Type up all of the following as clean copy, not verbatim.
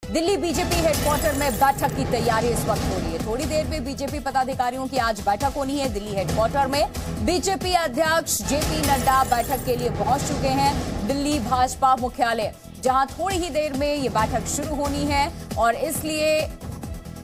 Delhi BJP headquarter में बैठक की तैयारी इस वक्त हो रही है। थोड़ी देर में बीजेपी पदाधिकारियों की आज बैठक होनी है। दिल्ली हेडक्वार्टर में बीजेपी अध्यक्ष जेपी नड्डा बैठक के लिए पहुंच चुके हैं। दिल्ली भाजपा मुख्यालय, जहां थोड़ी ही देर में ये बैठक शुरू होनी है और इसलिए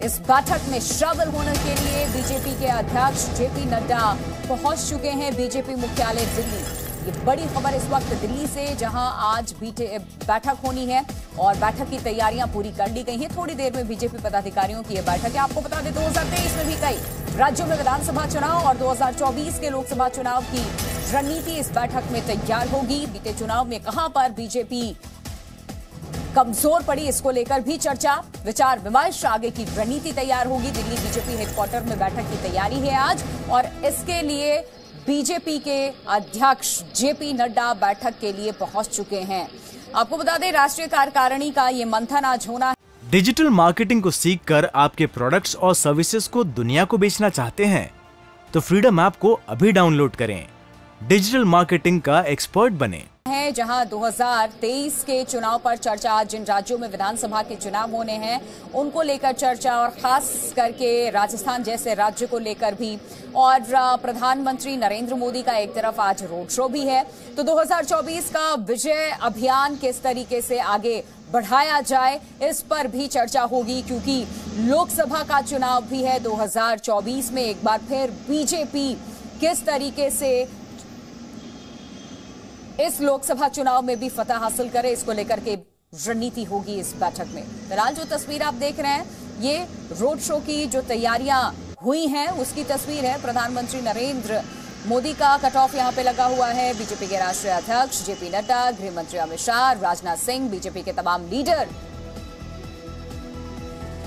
इस बैठक में शामिल होने के लिए बीजेपी के अध्यक्ष जेपी नड्डा पहुंच चुके हैं बीजेपी मुख्यालय दिल्ली। ये बड़ी खबर इस वक्त दिल्ली से, जहां आज बैठक होनी है और बैठक की तैयारियां पूरी कर ली गई हैं। थोड़ी देर में बीजेपी पदाधिकारियों की यह बैठक है। आपको बता दें 2023 में भी कई राज्यों में विधानसभा चुनाव और 2024 के लोकसभा चुनाव की रणनीति इस बैठक में तैयार होगी। बीते चुनाव में कहां पर बीजेपी कमजोर पड़ी, इसको लेकर भी चर्चा विचार विमर्श, आगे की रणनीति तैयार होगी। दिल्ली बीजेपी हेडक्वार्टर में बैठक की तैयारी है आज और इसके लिए बीजेपी के अध्यक्ष जेपी नड्डा बैठक के लिए पहुंच चुके हैं। आपको बता दें राष्ट्रीय कार्यकारिणी का ये मंथन आज होना है। डिजिटल मार्केटिंग को सीखकर आपके प्रोडक्ट्स और सर्विसेज को दुनिया को बेचना चाहते हैं तो फ्रीडम ऐप को अभी डाउनलोड करें। डिजिटल मार्केटिंग का एक्सपर्ट बने। है जहां 2023 के चुनाव पर चर्चा, जिन राज्यों में विधानसभा के चुनाव होने हैं उनको लेकर चर्चा और खास करके राजस्थान जैसे राज्य को लेकर भी। और प्रधानमंत्री नरेंद्र मोदी का एक तरफ आज रोड शो भी है, तो 2024 का विजय अभियान किस तरीके से आगे बढ़ाया जाए इस पर भी चर्चा होगी, क्योंकि लोकसभा का चुनाव भी है 2024 में। एक बार फिर बीजेपी किस तरीके से इस लोकसभा चुनाव में भी फतह हासिल करे, इसको लेकर के रणनीति होगी इस बैठक में। फिलहाल जो तस्वीर आप देख रहे हैं ये रोड शो की जो तैयारियां हुई हैं उसकी तस्वीर है। प्रधानमंत्री नरेंद्र मोदी का कट ऑफ यहां पे लगा हुआ है। बीजेपी के राष्ट्रीय अध्यक्ष जेपी नड्डा, गृह मंत्री अमित शाह, राजनाथ सिंह, बीजेपी के तमाम लीडर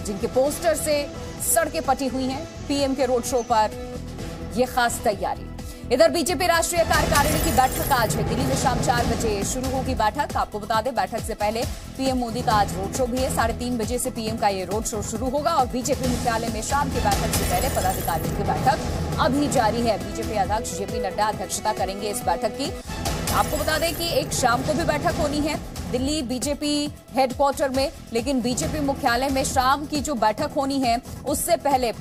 जिनके पोस्टर से सड़कें पटी हुई हैं पीएम के रोड शो पर, यह खास तैयारी। इधर बीजेपी राष्ट्रीय कार्यकारिणी की बैठक आज है दिल्ली में, शाम 4 बजे शुरू होगी बैठक। आपको बता दें बैठक से पहले पीएम मोदी का आज रोड शो भी है। 3:30 बजे से पीएम का ये रोड शो शुरू होगा और बीजेपी मुख्यालय में शाम की बैठक से पहले पदाधिकारियों की बैठक अभी जारी है। बीजेपी अध्यक्ष जेपी नड्डा अध्यक्षता करेंगे इस बैठक की। आपको बता दें कि एक शाम को भी बैठक होनी है दिल्ली बीजेपी हेडक्वार्टर में, लेकिन बीजेपी मुख्यालय में शाम की जो बैठक होनी है उससे पहले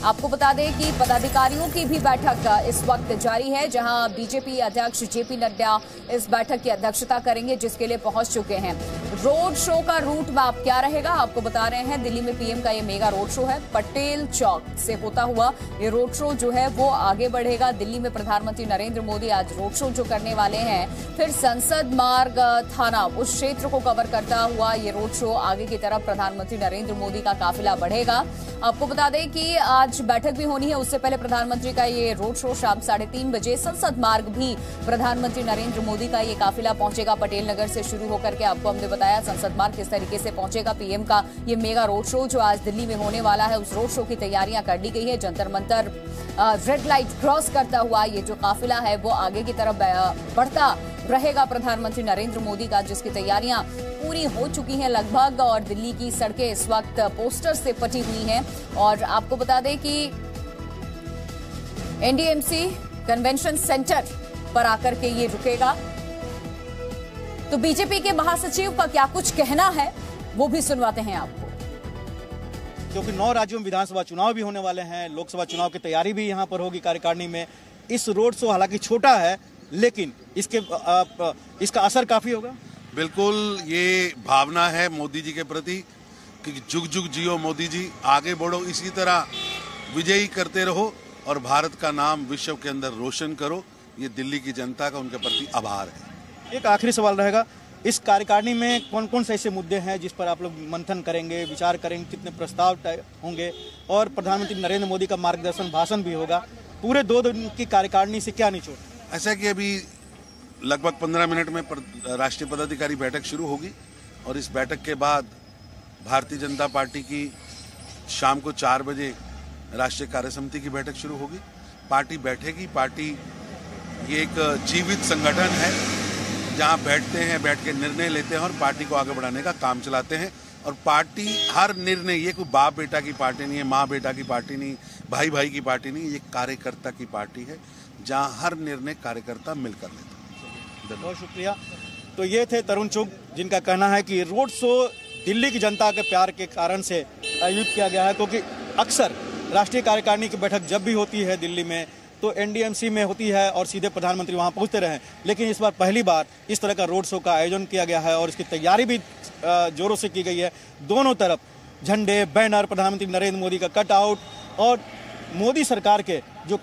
आपको बता दें कि पदाधिकारियों की भी बैठक इस वक्त जारी है, जहां बीजेपी अध्यक्ष जेपी नड्डा इस बैठक की अध्यक्षता करेंगे, जिसके लिए पहुंच चुके हैं। रोड शो का रूट मैप क्या रहेगा आपको बता रहे हैं। दिल्ली में पीएम का ये मेगा रोड शो है। पटेल चौक से होता हुआ ये रोड शो जो है वो आगे बढ़ेगा। दिल्ली में प्रधानमंत्री नरेंद्र मोदी आज रोड शो जो करने वाले हैं, फिर संसद मार्ग थाना उस क्षेत्र को कवर करता हुआ ये रोड शो आगे की तरफ प्रधानमंत्री नरेंद्र मोदी का काफिला बढ़ेगा। आपको बता दें कि आज बैठक भी होनी है, उससे पहले प्रधानमंत्री का ये रोड शो शाम 3:30 बजे। संसद मार्ग भी प्रधानमंत्री नरेंद्र मोदी का ये काफिला पहुंचेगा पटेल नगर से शुरू होकर के। आपको हमने बताया संसद मार्ग किस तरीके से पहुंचेगा। पीएम का ये मेगा रोड शो जो आज दिल्ली में होने वाला है, उस रोड शो की तैयारियां कर ली गई है। Jantar Mantar red light cross करता हुआ ये जो काफिला है वो आगे की तरफ बढ़ता रहेगा प्रधानमंत्री नरेंद्र मोदी का, जिसकी तैयारियां पूरी हो चुकी हैं लगभग। और दिल्ली की सड़कें इस वक्त पोस्टर से पटी हुई हैं। और आपको बता दें कि एनडीएमसी कन्वेंशन सेंटर पर आकर के ये रुकेगा। तो बीजेपी के महासचिव का क्या कुछ कहना है वो भी सुनवाते हैं आपको। क्योंकि 9 राज्यों में विधानसभा चुनाव भी होने वाले हैं, लोकसभा चुनाव की तैयारी भी यहाँ पर होगी कार्यकारिणी में। इस रोड शो हालांकि छोटा है, लेकिन इसका असर काफी होगा। बिल्कुल, ये भावना है मोदी जी के प्रति कि जुग जुग जियो मोदी जी, आगे बढ़ो, इसी तरह विजयी करते रहो और भारत का नाम विश्व के अंदर रोशन करो। ये दिल्ली की जनता का उनके प्रति आभार है। एक आखिरी सवाल रहेगा, इस कार्यकारिणी में कौन कौन से ऐसे मुद्दे हैं जिस पर आप लोग मंथन करेंगे, विचार करेंगे, कितने प्रस्ताव होंगे, और प्रधानमंत्री नरेंद्र मोदी का मार्गदर्शन भाषण भी होगा। पूरे 2 दिन की कार्यकारिणी से क्या निचोड़? ऐसा कि अभी लगभग 15 मिनट में राष्ट्रीय पदाधिकारी बैठक शुरू होगी और इस बैठक के बाद भारतीय जनता पार्टी की शाम को 4 बजे राष्ट्रीय कार्यसमिति की बैठक शुरू होगी। पार्टी बैठेगी। पार्टी ये एक जीवित संगठन है जहां बैठते हैं, बैठ के निर्णय लेते हैं और पार्टी को आगे बढ़ाने का काम चलाते हैं। और पार्टी हर निर्णय, ये कोई बाप बेटा की पार्टी नहीं है, माँ बेटा की पार्टी नहीं, भाई भाई की पार्टी नहीं, ये कार्यकर्ता की पार्टी है जहां हर निर्णय कार्यकर्ता मिलकर लेता है। बहुत शुक्रिया। तो ये थे तरुण चुग, जिनका कहना है कि रोड शो दिल्ली की जनता के प्यार के कारण से आयोजित किया गया है, क्योंकि अक्सर राष्ट्रीय कार्यकारिणी की बैठक जब भी होती है दिल्ली में तो एनडीएमसी में होती है और सीधे प्रधानमंत्री वहां पहुंचते रहे, लेकिन इस बार पहली बार इस तरह का रोड शो का आयोजन किया गया है और इसकी तैयारी भी जोरों से की गई है। दोनों तरफ झंडे, बैनर, प्रधानमंत्री नरेंद्र मोदी का कटआउट और मोदी सरकार के जो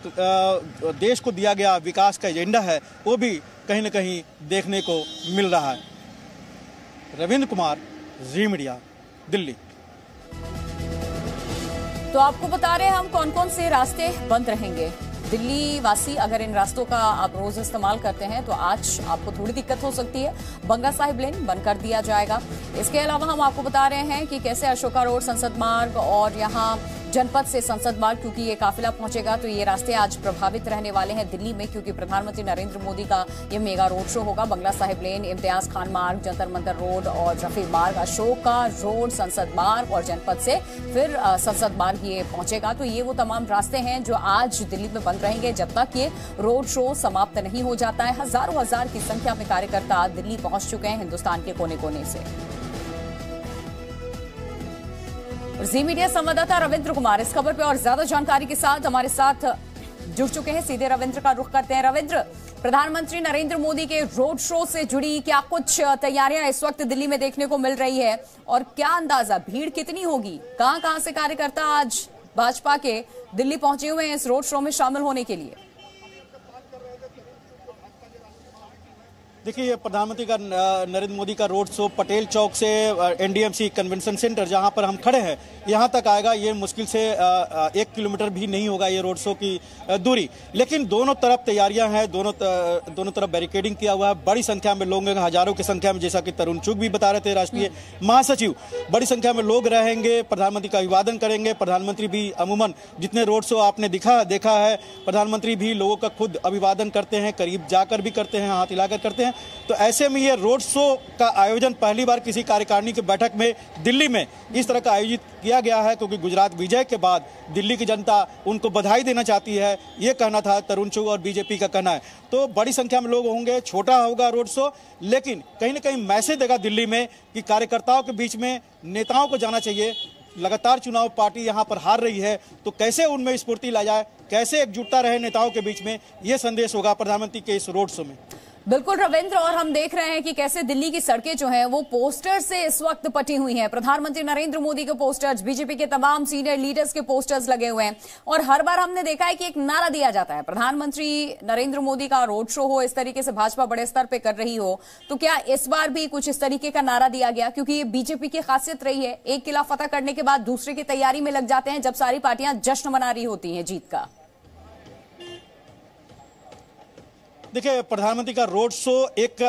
देश को दिया गया विकास का एजेंडा है वो भी कहीं न कहीं देखने को मिल रहा है। रविंद्र कुमार, जी मीडिया, दिल्ली। तो आपको बता रहे हैं हम कौन कौन से रास्ते बंद रहेंगे। दिल्ली वासी अगर इन रास्तों का आप रोज इस्तेमाल करते हैं तो आज आपको थोड़ी दिक्कत हो सकती है। बंगा साहिब लेन बंद कर दिया जाएगा। इसके अलावा हम आपको बता रहे हैं कि कैसे अशोका रोड, संसद मार्ग और यहाँ जनपद से संसद मार्ग, क्योंकि ये काफिला पहुंचेगा तो ये रास्ते आज प्रभावित रहने वाले हैं दिल्ली में, क्योंकि प्रधानमंत्री नरेंद्र मोदी का ये मेगा रोड शो होगा। बंगला साहिब लेन, इम्तियाज खान मार्ग, जंतर मंतर रोड और रफी मार्ग, अशोका रोड, संसद मार्ग और जनपद से फिर संसद मार्ग ये पहुंचेगा। तो ये वो तमाम रास्ते हैं जो आज दिल्ली में बंद रहेंगे जब तक ये रोड शो समाप्त नहीं हो जाता है। हजारों हजार की संख्या में कार्यकर्ता दिल्ली पहुंच चुके हैं हिंदुस्तान के कोने कोने से। जी मीडिया संवाददाता रविंद्र कुमार इस खबर पे और ज्यादा जानकारी के साथ हमारे साथ जुड़ चुके हैं। सीधे रविंद्र का रुख करते हैं। रविंद्र, प्रधानमंत्री नरेंद्र मोदी के रोड शो से जुड़ी क्या कुछ तैयारियां इस वक्त दिल्ली में देखने को मिल रही है और क्या अंदाजा, भीड़ कितनी होगी? कहां से कार्यकर्ता आज भाजपा के दिल्ली पहुंचे हुए हैं इस रोड शो में शामिल होने के लिए? देखिए, ये प्रधानमंत्री का नरेंद्र मोदी का रोड शो पटेल चौक से एनडीएमसी कन्वेंशन सेंटर जहां पर हम खड़े हैं यहां तक आएगा। ये मुश्किल से 1 किलोमीटर भी नहीं होगा ये रोड शो की दूरी, लेकिन दोनों तरफ तैयारियां हैं, दोनों तरफ बैरिकेडिंग किया हुआ है। बड़ी संख्या में लोग, हजारों की संख्या में, जैसा कि तरुण चुग भी बता रहे थे राष्ट्रीय महासचिव, बड़ी संख्या में लोग रहेंगे, प्रधानमंत्री का अभिवादन करेंगे। प्रधानमंत्री भी अमूमन जितने रोड शो आपने देखा है, प्रधानमंत्री भी लोगों का खुद अभिवादन करते हैं, करीब जाकर भी करते हैं, हाथ हिलाकर करते हैं। तो ऐसे में ये रोड शो का आयोजन पहली बार किसी कार्यकारिणी की बैठक में दिल्ली में इस तरह का आयोजित किया गया है, क्योंकि गुजरात विजय के बाद दिल्ली की जनता उनको बधाई देना चाहती है, ये कहना था तरुण चुग और बीजेपी का कहना है। तो बड़ी संख्या में लोग होंगे, छोटा होगा रोड शो, लेकिन कहीं ना कहीं मैसेज देगा दिल्ली में कि कार्यकर्ताओं के बीच में नेताओं को जाना चाहिए। लगातार चुनाव पार्टी यहाँ पर हार रही है तो कैसे उनमें स्फूर्ति ला जाए, कैसे एकजुटता रहे नेताओं के बीच में, ये संदेश होगा प्रधानमंत्री के इस रोड शो में। बिल्कुल रविंद्र, और हम देख रहे हैं कि कैसे दिल्ली की सड़कें जो हैं वो पोस्टर से इस वक्त पटी हुई हैं। प्रधानमंत्री नरेंद्र मोदी के पोस्टर्स, बीजेपी के तमाम सीनियर लीडर्स के पोस्टर्स लगे हुए हैं और हर बार हमने देखा है कि एक नारा दिया जाता है, प्रधानमंत्री नरेंद्र मोदी का रोड शो हो, इस तरीके से भाजपा बड़े स्तर पर कर रही हो। तो क्या इस बार भी कुछ इस तरीके का नारा दिया गया? क्योंकि ये बीजेपी की खासियत रही है, एक किला फतह करने के बाद दूसरे की तैयारी में लग जाते हैं जब सारी पार्टियां जश्न मना रही होती हैं जीत का। देखिए, प्रधानमंत्री का रोड शो एक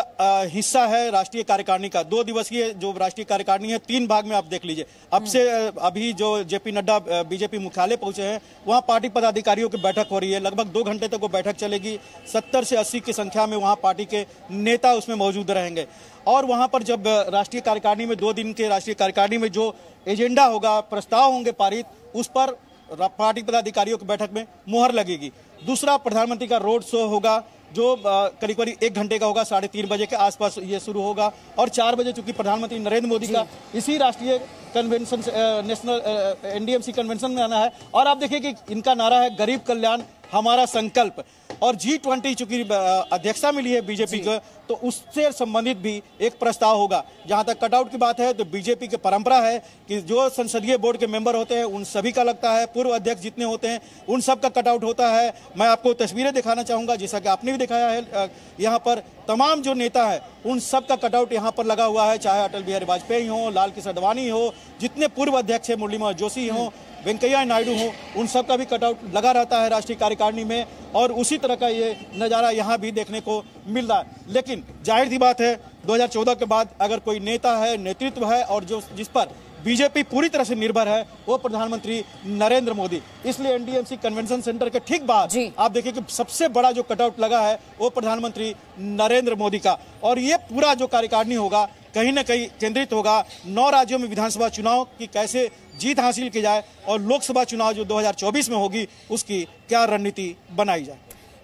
हिस्सा है राष्ट्रीय कार्यकारिणी का। 2 दिवसीय जो राष्ट्रीय कार्यकारिणी है 3 भाग में आप देख लीजिए। अब से अभी जो जेपी नड्डा बीजेपी मुख्यालय पहुंचे हैं वहां पार्टी पदाधिकारियों की बैठक हो रही है। लगभग 2 घंटे तक वो बैठक चलेगी। 70 से 80 की संख्या में वहां पार्टी के नेता उसमें मौजूद रहेंगे और वहां पर जब राष्ट्रीय कार्यकारिणी में 2 दिन के राष्ट्रीय कार्यकारिणी में जो एजेंडा होगा, प्रस्ताव होंगे पारित, उस पर पार्टी पदाधिकारियों की बैठक में मुहर लगेगी। दूसरा, प्रधानमंत्री का रोड शो होगा जो करीब 1 घंटे का होगा, 3:30 बजे के आसपास ये शुरू होगा और 4 बजे चूंकि प्रधानमंत्री नरेंद्र मोदी का इसी राष्ट्रीय कन्वेंशन नेशनल एनडीएमसी कन्वेंशन में आना है। और आप देखिए कि इनका नारा है गरीब कल्याण हमारा संकल्प, और G20 चूंकि अध्यक्षता मिली है बीजेपी को, तो उससे संबंधित भी एक प्रस्ताव होगा। जहां तक कटआउट की बात है तो बीजेपी की परंपरा है कि जो संसदीय बोर्ड के मेंबर होते हैं उन सभी का लगता है, पूर्व अध्यक्ष जितने होते हैं उन सब का कटआउट होता है। मैं आपको तस्वीरें दिखाना चाहूंगा, जैसा कि आपने भी दिखाया है, यहाँ पर तमाम जो नेता है उन सब का कटआउट यहाँ पर लगा हुआ है, चाहे अटल बिहारी वाजपेयी हो, लाल कृष्ण आडवाणी हो, जितने पूर्व अध्यक्ष है, मुरली मनोहर जोशी हो, वेंकैया नायडू हो, उन सब का भी कटआउट लगा रहता है राष्ट्रीय कार्यकारिणी में। और उसी तरह का ये नज़ारा यहाँ भी देखने को मिल रहा है। लेकिन जाहिर सी बात है 2014 के बाद अगर कोई नेता है, नेतृत्व है और जिस पर बीजेपी पूरी तरह से निर्भर है वो प्रधानमंत्री नरेंद्र मोदी। इसलिए एनडीएमसी कन्वेंशन सेंटर के ठीक बाद आप देखिए कि सबसे बड़ा जो कटआउट लगा है वो प्रधानमंत्री नरेंद्र मोदी का। और ये पूरा जो कार्यकारिणी होगा कहीं ना कहीं केंद्रित होगा 9 राज्यों में विधानसभा चुनाव की कैसे जीत हासिल की जाए और लोकसभा चुनाव जो 2024 में होगी उसकी क्या रणनीति बनाई जाए।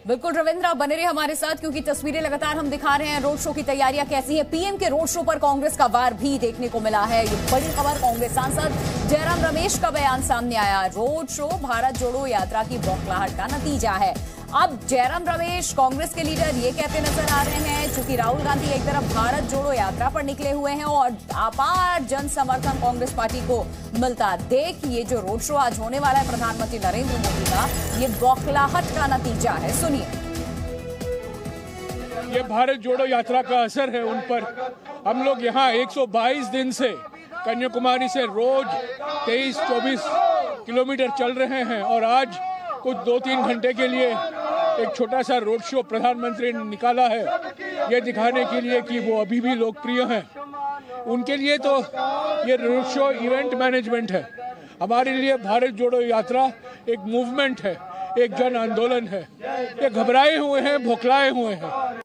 बिल्कुल रविंद्र, आप बने रहे हमारे साथ क्योंकि तस्वीरें लगातार हम दिखा रहे हैं। रोड शो की तैयारियां कैसी हैं? पीएम के रोड शो पर कांग्रेस का वार भी देखने को मिला है। ये बड़ी खबर, कांग्रेस सांसद जयराम रमेश का बयान सामने आया। रोड शो भारत जोड़ो यात्रा की बौखलाहट का नतीजा है। अब जयराम रमेश कांग्रेस के लीडर ये कहते नजर आ रहे हैं, चूंकि राहुल गांधी एक तरफ भारत जोड़ो यात्रा पर निकले हुए हैं और अपार जन समर्थन कांग्रेस पार्टी को मिलता देख ये जो रोड शो आज होने वाला है प्रधानमंत्री नरेंद्र मोदी का, ये बौखलाहट का नतीजा है। सुनिए। ये भारत जोड़ो यात्रा का असर है उन पर। हम लोग यहाँ 122 दिन से कन्याकुमारी से रोज 23-24 किलोमीटर चल रहे हैं और आज कुछ 2-3 घंटे के लिए एक छोटा सा रोड शो प्रधानमंत्री ने निकाला है, ये दिखाने के लिए कि वो अभी भी लोकप्रिय हैं। उनके लिए तो ये रोड शो इवेंट मैनेजमेंट है, हमारे लिए भारत जोड़ो यात्रा एक मूवमेंट है, एक जन आंदोलन है। ये घबराए हुए हैं, भोखलाए हुए हैं।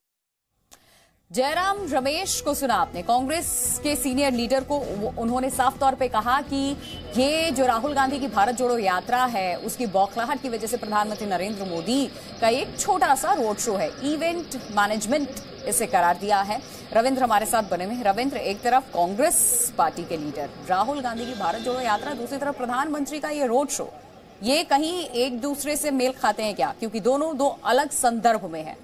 जयराम रमेश को सुना आपने, कांग्रेस के सीनियर लीडर को। उन्होंने साफ तौर पे कहा कि ये जो राहुल गांधी की भारत जोड़ो यात्रा है उसकी बौखलाहट की वजह से प्रधानमंत्री नरेंद्र मोदी का एक छोटा सा रोड शो है, इवेंट मैनेजमेंट इसे करार दिया है। रविंद्र हमारे साथ बने हुए। रविंद्र, एक तरफ कांग्रेस पार्टी के लीडर राहुल गांधी की भारत जोड़ो यात्रा, दूसरी तरफ प्रधानमंत्री का ये रोड शो, ये कहीं एक दूसरे से मेल खाते हैं क्या? क्योंकि दोनों दो अलग संदर्भ में है।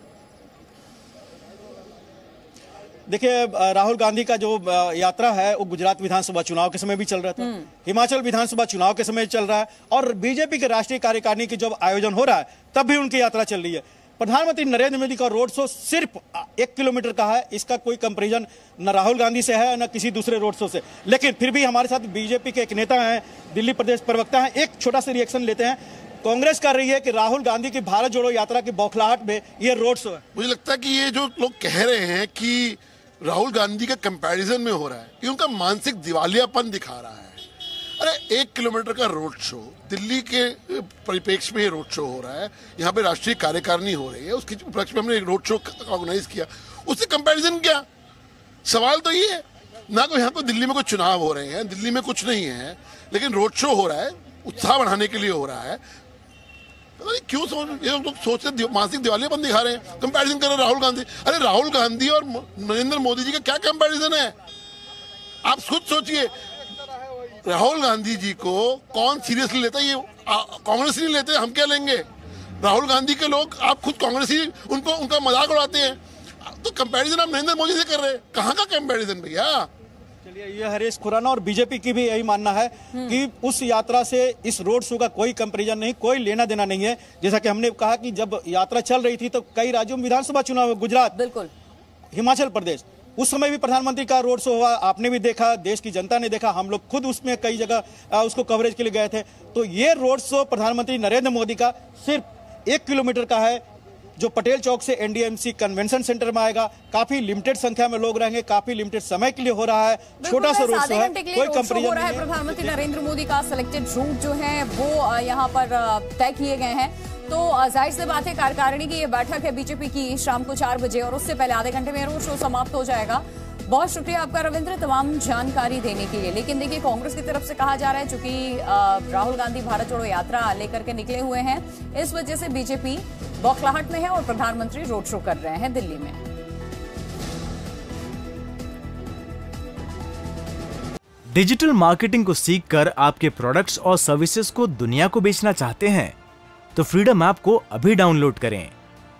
देखिए, राहुल गांधी का जो यात्रा है वो गुजरात विधानसभा चुनाव के समय भी चल रहा था, हिमाचल विधानसभा चुनाव के समय चल रहा है और बीजेपी के राष्ट्रीय कार्यकारिणी की जब आयोजन हो रहा है तब भी उनकी यात्रा चल रही है। प्रधानमंत्री नरेंद्र मोदी का रोड शो सिर्फ 1 किलोमीटर का है, इसका कोई कंपैरिजन न राहुल गांधी से है न किसी दूसरे रोड शो से। लेकिन फिर भी हमारे साथ बीजेपी के एक नेता हैं, दिल्ली प्रदेश प्रवक्ता हैं, एक छोटा सा रिएक्शन लेते हैं। कांग्रेस कर रही है कि राहुल गांधी की भारत जोड़ो यात्रा की बौखलाहट में ये रोड शो है। मुझे लगता है कि ये जो लोग कह रहे हैं कि राहुल गांधी का कंपैरिजन में हो रहा है, ये उनका मानसिक दिवालियापन दिखा रहा है। अरे 1 किलोमीटर का रोड शो, दिल्ली के परिप्रेक्ष्य में ये रोड शो हो रहा है, यहाँ पे राष्ट्रीय कार्यकारिणी हो रही है, उसके उपलक्ष्य में हमने एक रोड शो ऑर्गेनाइज किया, उससे कंपैरिजन क्या? सवाल तो ये है ना, कोई यहाँ तो दिल्ली में कोई चुनाव हो रहे हैं, दिल्ली में कुछ नहीं है, लेकिन रोड शो हो रहा है, उत्साह बढ़ाने के लिए हो रहा है। क्यों ये लोग सोचते मानसिक दिवालियापन दिखा रहे हैं, कंपैरिजन कर रहे हैं राहुल गांधी। अरे राहुल गांधी और नरेंद्र मोदी जी का क्या कंपैरिजन है? आप खुद सोचिए, राहुल गांधी जी को कौन सीरियसली लेता है? ये कांग्रेस नहीं लेते, हम क्या लेंगे? राहुल गांधी के लोग, आप खुद कांग्रेस ही उनका मजाक उड़ाते हैं, तो कंपैरिजन आप नरेंद्र मोदी से कर रहे हैं। कहाँ का कंपैरिजन भैया? चलिए, ये हरीश खुराना और बीजेपी की भी यही मानना है कि उस यात्रा से इस रोड शो का कोई कंपैरिजन नहीं, कोई लेना देना नहीं है। जैसा कि हमने कहा कि जब यात्रा चल रही थी तो कई राज्यों में विधानसभा चुनाव, गुजरात, बिल्कुल, हिमाचल प्रदेश, उस समय भी प्रधानमंत्री का रोड शो हुआ, आपने भी देखा, देश की जनता ने देखा, हम लोग खुद उसमें कई जगह उसको कवरेज के लिए गए थे। तो ये रोड शो प्रधानमंत्री नरेंद्र मोदी का सिर्फ 1 किलोमीटर का है, जो पटेल चौक से एनडीएमसी कन्वेंशन सेंटर में आएगा। काफी लिमिटेड संख्या में लोग रहेंगे, काफी लिमिटेड समय के लिए हो रहा है, छोटा सा रोड शो है, कोई कंपैरिजन नहीं है। प्रधानमंत्री नरेंद्र मोदी का सिलेक्टेड रूट जो है वो यहाँ पर तय किए गए हैं। तो जाहिर सी बात है, कार्यकारिणी की ये बैठक है बीजेपी की शाम को 4 बजे और उससे पहले आधे घंटे में रोड शो समाप्त हो जाएगा। बहुत शुक्रिया आपका रविंद्र तमाम जानकारी देने के लिए। लेकिन देखिए, कांग्रेस की तरफ से कहा जा रहा है चूंकि राहुल गांधी भारत जोड़ो यात्रा लेकर के निकले हुए हैं, इस वजह से बीजेपी बौखलाहट में है और प्रधानमंत्री रोड शो कर रहे हैं दिल्ली में। डिजिटल मार्केटिंग को सीखकर आपके प्रोडक्ट्स और सर्विसेज को दुनिया को बेचना चाहते हैं तो फ्रीडम ऐप को अभी डाउनलोड करें।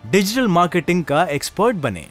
डिजिटल मार्केटिंग का एक्सपर्ट बनें।